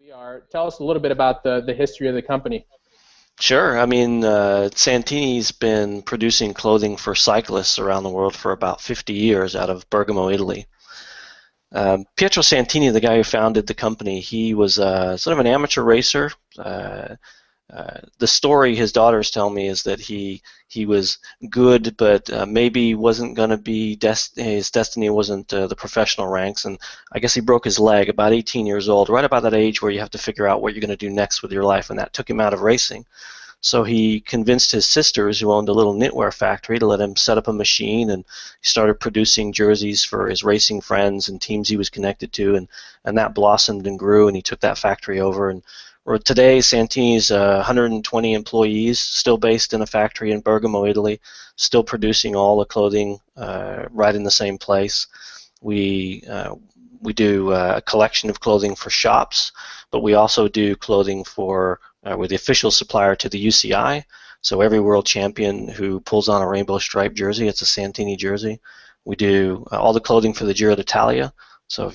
We are. Tell us a little bit about the history of the company. Sure. I mean, Santini's been producing clothing for cyclists around the world for about 50 years out of Bergamo, Italy. Pietro Santini, the guy who founded the company, he was sort of an amateur racer. The story his daughters tell me is that he was good, but maybe wasn't going to be his destiny wasn't the professional ranks, and I guess he broke his leg about 18 years old, right about that age where you have to figure out what you're going to do next with your life, and that took him out of racing. So he convinced his sisters, who owned a little knitwear factory, to let him set up a machine, and he started producing jerseys for his racing friends and teams he was connected to, and that blossomed and grew, and he took that factory over. And today, Santini's 120 employees, still based in a factory in Bergamo, Italy, still producing all the clothing right in the same place. We do a collection of clothing for shops, but we also do clothing for we're the official supplier to the UCI. So every world champion who pulls on a rainbow stripe jersey, it's a Santini jersey. We do all the clothing for the Giro d'Italia. So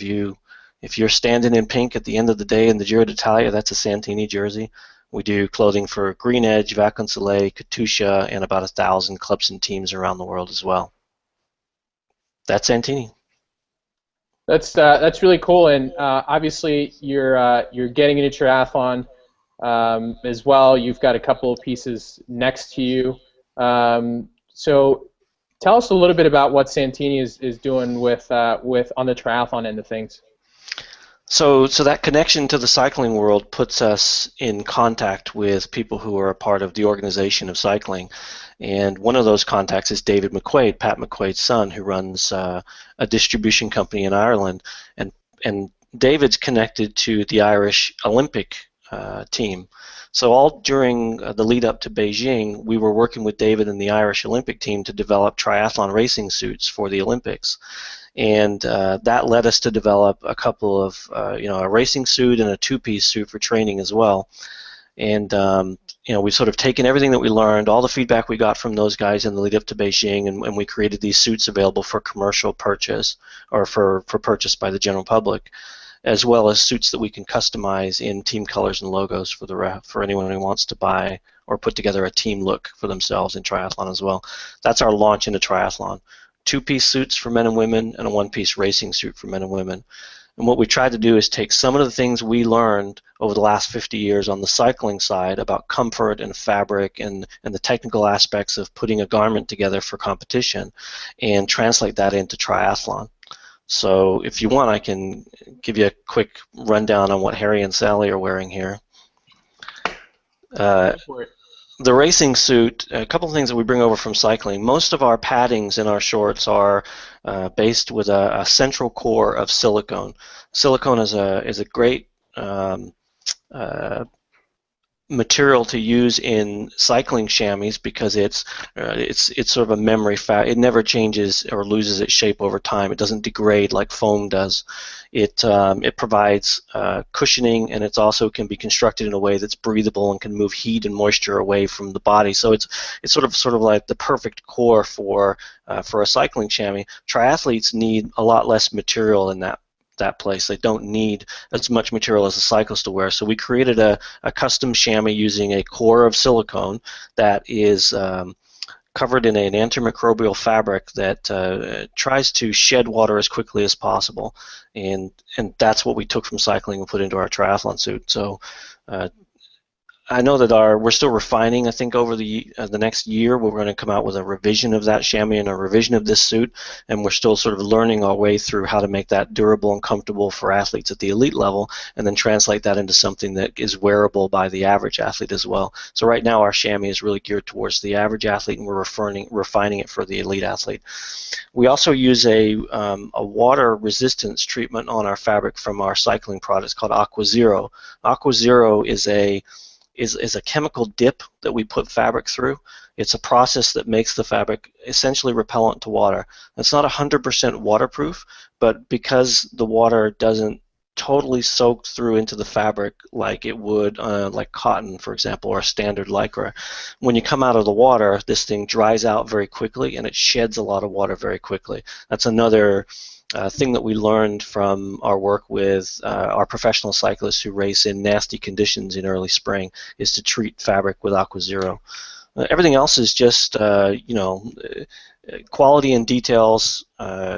if you're standing in pink at the end of the day in the Giro d'Italia, that's a Santini jersey. We do clothing for Green Edge, Vacansoleil, Katusha, and about 1,000 clubs and teams around the world as well. That's Santini. That's really cool, and obviously you're getting into triathlon as well. You've got a couple of pieces next to you. So tell us a little bit about what Santini is doing with on the triathlon end of things. So that connection to the cycling world puts us in contact with people who are a part of the organization of cycling. And one of those contacts is David McQuaid, Pat McQuaid's son, who runs a distribution company in Ireland. And David's connected to the Irish Olympic team. So all during the lead up to Beijing, we were working with David and the Irish Olympic team to develop triathlon racing suits for the Olympics. And that led us to develop a couple of, a racing suit and a two-piece suit for training as well. And we've sort of taken everything that we learned, all the feedback we got from those guys in the lead up to Beijing, and we created these suits available for commercial purchase or for purchase by the general public, as well as suits that we can customize in team colors and logos for anyone who wants to buy or put together a team look for themselves in triathlon as well. That's our launch into triathlon. Two-piece suits for men and women and a one-piece racing suit for men and women. And what we tried to do is take some of the things we learned over the last 50 years on the cycling side about comfort and fabric and the technical aspects of putting a garment together for competition and translate that into triathlon. So if you want, I can give you a quick rundown on what Harry and Sally are wearing here. The racing suit, a couple of things that we bring over from cycling. Most of our paddings in our shorts are based with a central core of silicone. Silicone is a great material to use in cycling chamois because it's sort of a memory it never changes or loses its shape over time. It doesn't degrade like foam does. It provides cushioning, and it also can be constructed in a way that's breathable and can move heat and moisture away from the body. So it's sort of like the perfect core for a cycling chamois. Triathletes need a lot less material in that place. They don't need as much material as a cyclist to wear. So we created a custom chamois using a core of silicone that is covered in an antimicrobial fabric that tries to shed water as quickly as possible. And that's what we took from cycling and put into our triathlon suit. So I know that we're still refining. I think over the next year we're going to come out with a revision of that chamois and a revision of this suit, and we're still sort of learning our way through how to make that durable and comfortable for athletes at the elite level, and then translate that into something that is wearable by the average athlete as well. So right now our chamois is really geared towards the average athlete, and we're refining it for the elite athlete. We also use a water resistance treatment on our fabric from our cycling products called Aqua Zero. Aqua Zero is a chemical dip that we put fabric through. It's a process that makes the fabric essentially repellent to water. It's not 100% waterproof, but because the water doesn't totally soaked through into the fabric like it would like cotton, for example, or a standard lycra. When you come out of the water, this thing dries out very quickly and it sheds a lot of water very quickly. That's another thing that we learned from our work with our professional cyclists who race in nasty conditions in early spring, is to treat fabric with Aqua Zero. Everything else is just, quality and details.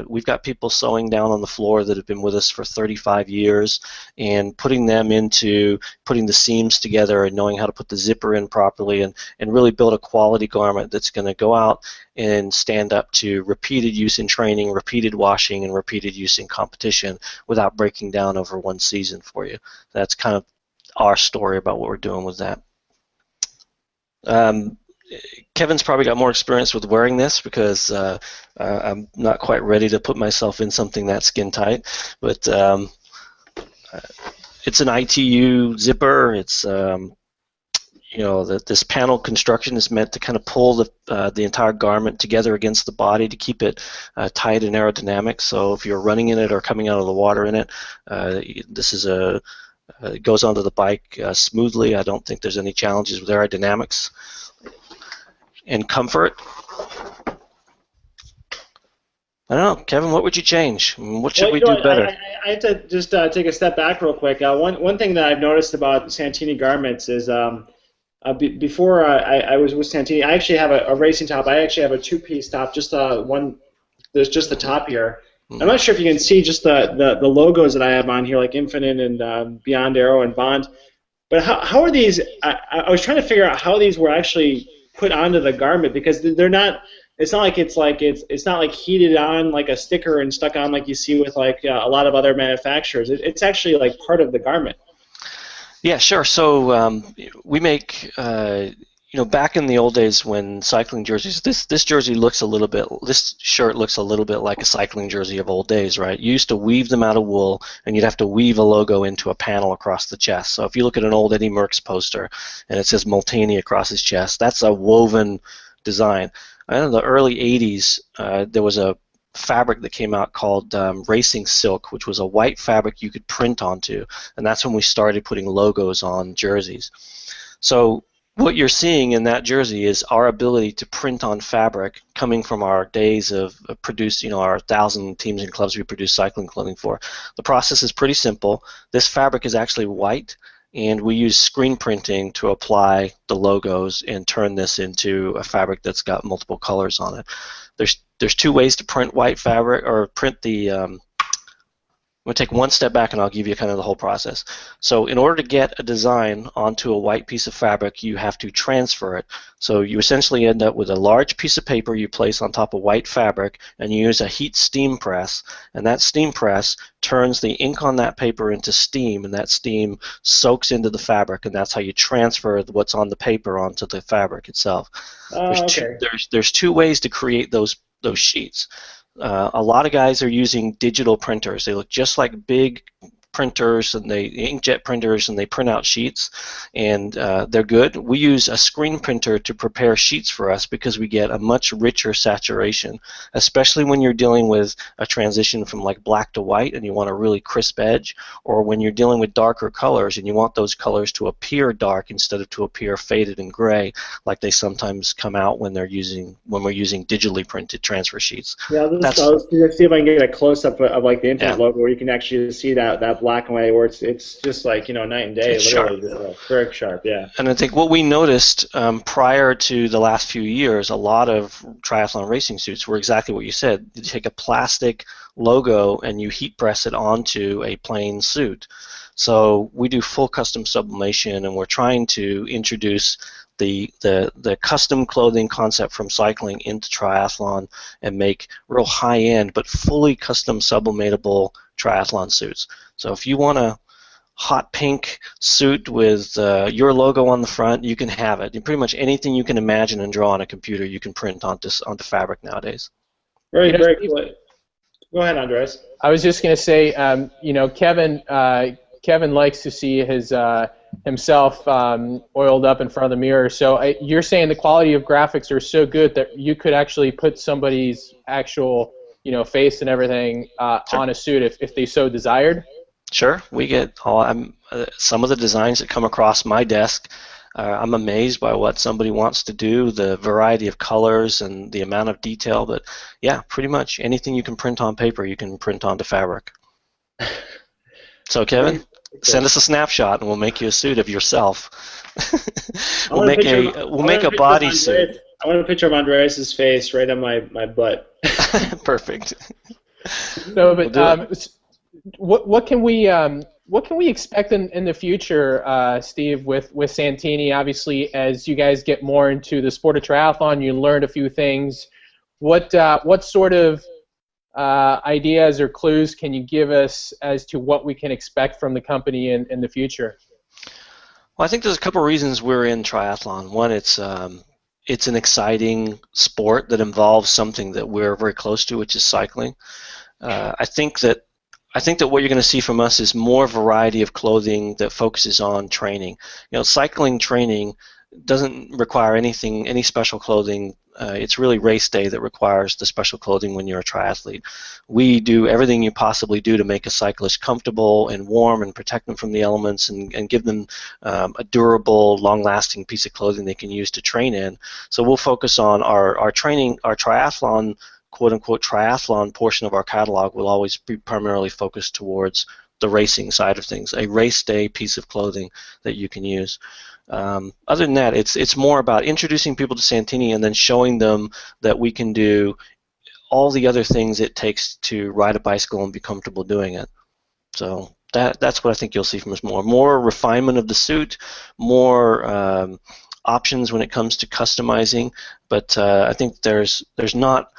We've got people sewing down on the floor that have been with us for 35 years and putting them into putting the seams together and knowing how to put the zipper in properly and really build a quality garment that's going to go out and stand up to repeated use in training, repeated washing, and repeated use in competition without breaking down over one season for you. That's kind of our story about what we're doing with that. Kevin's probably got more experience with wearing this because I'm not quite ready to put myself in something that skin tight, but it's an ITU zipper. It's this panel construction is meant to kind of pull the entire garment together against the body to keep it tight and aerodynamic. So if you're running in it or coming out of the water in it, this is it goes onto the bike smoothly. I don't think there's any challenges with aerodynamics and comfort. I don't know, Kevin, what would you change? What should we do better? I have to just take a step back real quick. One thing that I've noticed about Santini garments is before I was with Santini, I actually have a racing top. I actually have a two-piece top, just one. There's just the top here. I'm not sure if you can see just the logos that I have on here, like Infinite and Beyond Aero and Bond. But how are these? I was trying to figure out how these were actually put onto the garment, because they're not. It's not like heated on like a sticker and stuck on like you see with like a lot of other manufacturers. It's actually like part of the garment. Yeah, sure. So we make. Back in the old days when cycling jerseys, this jersey looks a little bit, this shirt looks a little bit like a cycling jersey of old days, right? You used to weave them out of wool, and you'd have to weave a logo into a panel across the chest. So if you look at an old Eddie Merckx poster, and it says Molteni across his chest, that's a woven design. In the early 80s, there was a fabric that came out called racing silk, which was a white fabric you could print onto, and that's when we started putting logos on jerseys. So what you're seeing in that jersey is our ability to print on fabric coming from our days of producing, our 1,000 teams and clubs we produce cycling clothing for. The process is pretty simple. This fabric is actually white, and we use screen printing to apply the logos and turn this into a fabric that's got multiple colors on it. There's two ways to print white fabric, or print the I'm going to take one step back and I'll give you kind of the whole process. So in order to get a design onto a white piece of fabric, you have to transfer it. So you essentially end up with a large piece of paper you place on top of white fabric, and you use a heat steam press, and that steam press turns the ink on that paper into steam, and that steam soaks into the fabric, and that's how you transfer what's on the paper onto the fabric itself. There's two ways to create those sheets. A lot of guys are using digital printers. They look just like big printers, and they inkjet printers, and they print out sheets, and they're good. We use a screen printer to prepare sheets for us because we get a much richer saturation, especially when you're dealing with a transition from like black to white and you want a really crisp edge, or when you're dealing with darker colors and you want those colors to appear dark instead of to appear faded and gray like they sometimes come out when we're using digitally printed transfer sheets. Yeah, I'll see if I can get a close-up of like the Infinite logo where you can actually see that black and white, where it's just like night and day. It's literally sharp. Very sharp, yeah. And I think what we noticed prior to the last few years, a lot of triathlon racing suits were exactly what you said. You take a plastic logo and you heat press it onto a plain suit. So we do full custom sublimation, and we're trying to introduce the custom clothing concept from cycling into triathlon and make real high-end but fully custom sublimatable triathlon suits. So if you want a hot pink suit with your logo on the front, you can have it. And pretty much anything you can imagine and draw on a computer, you can print onto fabric nowadays. Very cool. Go ahead, Undress. I was just going to say, Kevin likes to see his himself oiled up in front of the mirror. So you're saying the quality of graphics are so good that you could actually put somebody's actual face and everything on a suit if they so desired? Sure, we get some of the designs that come across my desk. I'm amazed by what somebody wants to do, the variety of colors and the amount of detail. But yeah, pretty much anything you can print on paper, you can print onto fabric. So Kevin, send us a snapshot and we'll make you a suit of yourself. we'll make a bodysuit. I want a picture of Andreas' face right on my butt. Perfect. So, but what can we expect in the future, Steve, with Santini? Obviously, as you guys get more into the sport of triathlon, you learned a few things. What sort of ideas or clues can you give us as to what we can expect from the company in the future? Well, I think there's a couple of reasons we're in triathlon. One, it's an exciting sport that involves something that we're very close to, which is cycling. I think that what you're going to see from us is more variety of clothing that focuses on training. Cycling training doesn't require any special clothing. It's really race day that requires the special clothing when you're a triathlete. We do everything you possibly do to make a cyclist comfortable and warm and protect them from the elements and give them a durable, long-lasting piece of clothing they can use to train in. So we'll focus on our training, our triathlon, quote-unquote triathlon portion of our catalog will always be primarily focused towards the racing side of things, a race day piece of clothing that you can use. Other than that, it's more about introducing people to Santini and then showing them that we can do all the other things it takes to ride a bicycle and be comfortable doing it. So that's what I think you'll see from us more refinement of the suit, more options when it comes to customizing. But I think there's not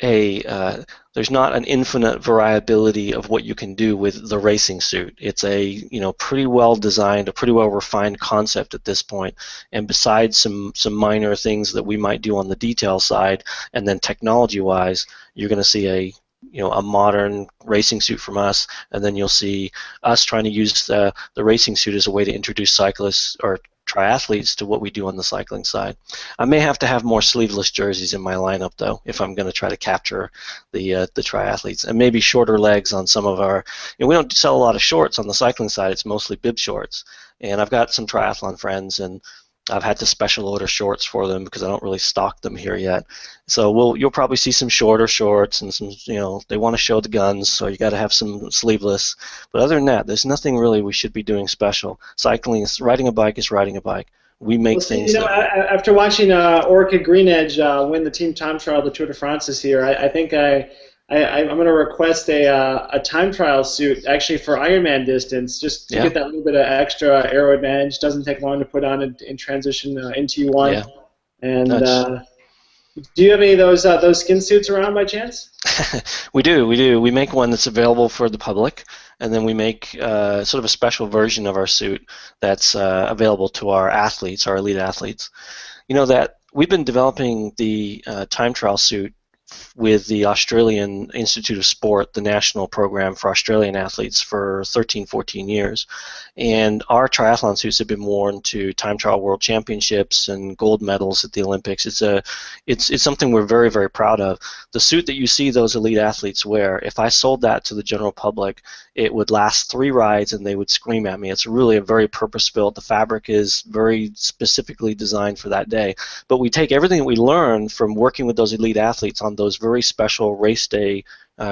an infinite variability of what you can do with the racing suit. It's a pretty well designed, a pretty well refined concept at this point. And besides some minor things that we might do on the detail side, and then technology-wise, you're going to see a modern racing suit from us, and then you'll see us trying to use the racing suit as a way to introduce cyclists or triathletes to what we do on the cycling side. I may have to have more sleeveless jerseys in my lineup, though, if I'm going to try to capture the triathletes, and maybe shorter legs on some of our. We don't sell a lot of shorts on the cycling side. It's mostly bib shorts, and I've got some triathlon friends, and I've had to special order shorts for them because I don't really stock them here yet. So you'll probably see some shorter shorts and some, they want to show the guns, so you got to have some sleeveless. But other than that, there's nothing really we should be doing special. Riding a bike is riding a bike. We make things. After watching Orchid Green Edge win the team time trial, the Tour de France this year, I think I'm going to request a time trial suit actually for Ironman distance, just to get that little bit of extra aero advantage. Doesn't take long to put on in transition into U1. Yeah. And do you have any of those skin suits around by chance? We do. We make one that's available for the public, and then we make sort of a special version of our suit that's available to our athletes, our elite athletes. That we've been developing the time trial suit with the Australian Institute of Sport, the national program for Australian athletes, for 13, 14 years. And our triathlon suits have been worn to time trial world championships and gold medals at the Olympics. It's something we're very, very proud of. The suit that you see those elite athletes wear, if I sold that to the general public, it would last 3 rides and they would scream at me. It's really a very purpose-built. The fabric is very specifically designed for that day. But we take everything that we learn from working with those elite athletes on those very special race day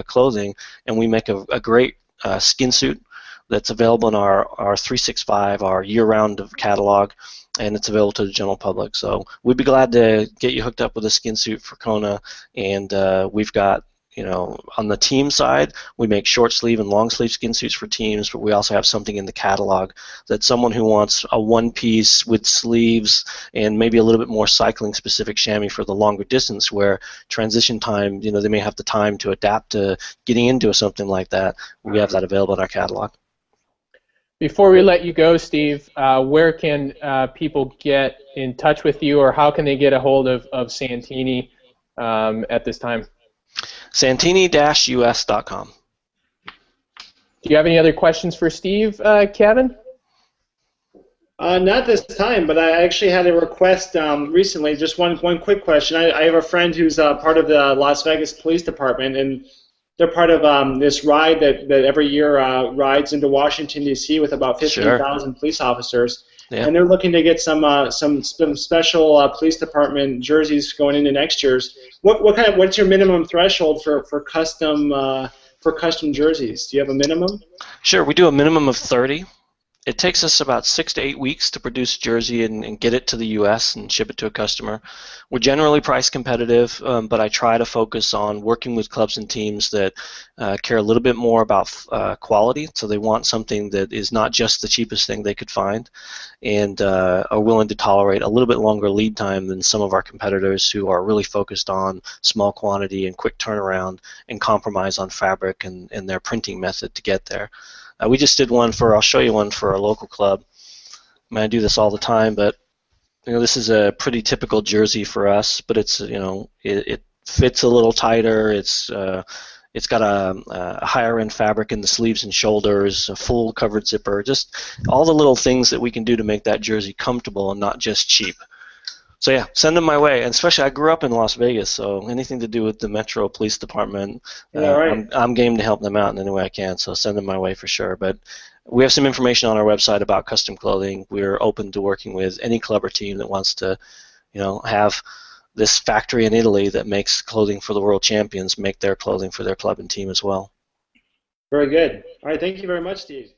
clothing, and we make a great skin suit that's available in our 365, our year-round catalog, and it's available to the general public. So we'd be glad to get you hooked up with a skin suit for Kona, and we've got, on the team side, we make short sleeve and long sleeve skin suits for teams, but we also have something in the catalog that someone who wants a one piece with sleeves and maybe a little bit more cycling specific chamois for the longer distance, where transition time, they may have the time to adapt to getting into something like that. We have that available in our catalog. Before we let you go, Steve, where can people get in touch with you, or how can they get a hold of Santini at this time? Santini-US.com. Do you have any other questions for Steve, Kevin? Not this time, but I actually had a request recently. Just one quick question. I have a friend who's part of the Las Vegas Police Department, and they're part of this ride that every year rides into Washington D.C. with about 15,000 police officers. Yeah. And they're looking to get some special police department jerseys going into next year's. What's your minimum threshold for custom jerseys? Do you have a minimum? Sure, we do a minimum of 30. It takes us about 6 to 8 weeks to produce a jersey and get it to the U.S. and ship it to a customer. We're generally price competitive, but I try to focus on working with clubs and teams that care a little bit more about quality, so they want something that is not just the cheapest thing they could find, and are willing to tolerate a little bit longer lead time than some of our competitors who are really focused on small quantity and quick turnaround and compromise on fabric and their printing method to get there. We just did one I'll show you one for our local club. I mean, I do this all the time, but this is a pretty typical jersey for us, but it's, it fits a little tighter. It's got a higher end fabric in the sleeves and shoulders, a full covered zipper, just all the little things that we can do to make that jersey comfortable and not just cheap. So yeah, send them my way, and especially I grew up in Las Vegas, so anything to do with the Metro Police Department, I'm game to help them out in any way I can, so send them my way for sure. But we have some information on our website about custom clothing. We're open to working with any club or team that wants to, have this factory in Italy that makes clothing for the world champions make their clothing for their club and team as well. Very good. All right, thank you very much, Steve.